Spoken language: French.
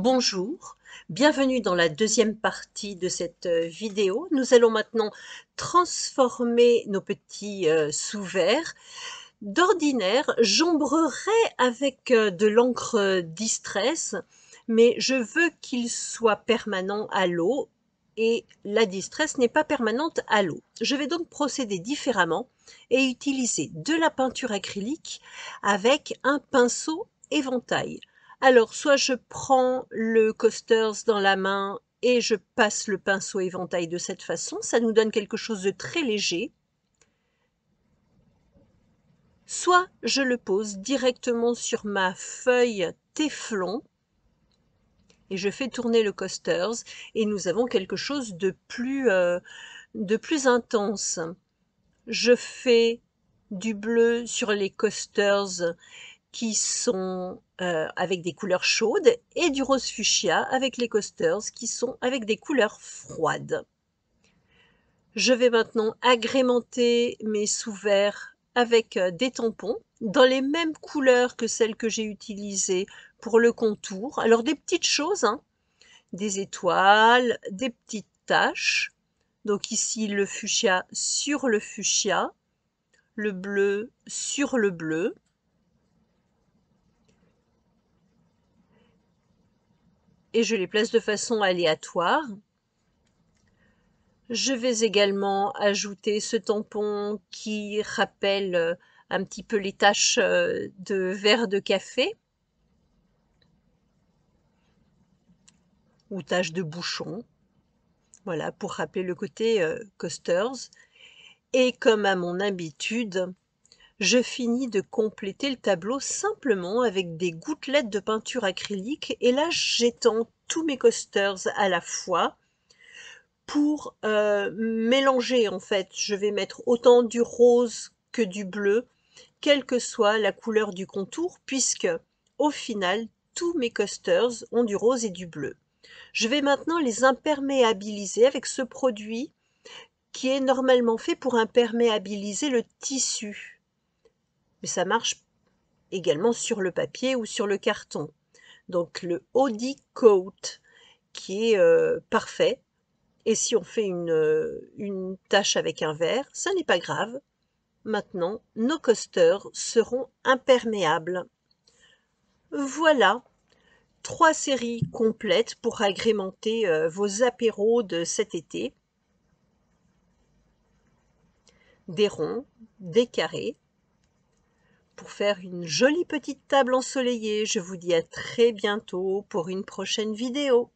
Bonjour, bienvenue dans la deuxième partie de cette vidéo. Nous allons maintenant transformer nos petits sous-verts. D'ordinaire, j'ombrerai avec de l'encre Distress, mais je veux qu'il soit permanent à l'eau et la Distress n'est pas permanente à l'eau. Je vais donc procéder différemment et utiliser de la peinture acrylique avec un pinceau éventail. Alors, soit je prends le Coasters dans la main et je passe le pinceau éventail de cette façon, ça nous donne quelque chose de très léger. Soit je le pose directement sur ma feuille téflon et je fais tourner le Coasters et nous avons quelque chose de plus intense. Je fais du bleu sur les Coasters qui sont avec des couleurs chaudes et du rose fuchsia avec les Coasters qui sont avec des couleurs froides. Je vais maintenant agrémenter mes sous-verts avec des tampons dans les mêmes couleurs que celles que j'ai utilisées pour le contour. Alors des petites choses, hein, des étoiles, des petites taches. Donc ici le fuchsia sur le fuchsia, le bleu sur le bleu. Et je les place de façon aléatoire. Je vais également ajouter ce tampon qui rappelle un petit peu les taches de verre de café ou taches de bouchon, voilà, pour rappeler le côté Coasters. Et comme à mon habitude, je finis de compléter le tableau simplement avec des gouttelettes de peinture acrylique et là j'étends tous mes Coasters à la fois pour mélanger en fait. Je vais mettre autant du rose que du bleu, quelle que soit la couleur du contour, puisque au final, tous mes coasters ont du rose et du bleu. Je vais maintenant les imperméabiliser avec ce produit qui est normalement fait pour imperméabiliser le tissu. Mais ça marche également sur le papier ou sur le carton. Donc le Audi Coat qui est parfait. Et si on fait une tache avec un verre, ça n'est pas grave. Maintenant, nos coasters seront imperméables. Voilà, 3 séries complètes pour agrémenter vos apéros de cet été. Des ronds, des carrés. Pour faire une jolie petite table ensoleillée, je vous dis à très bientôt pour une prochaine vidéo.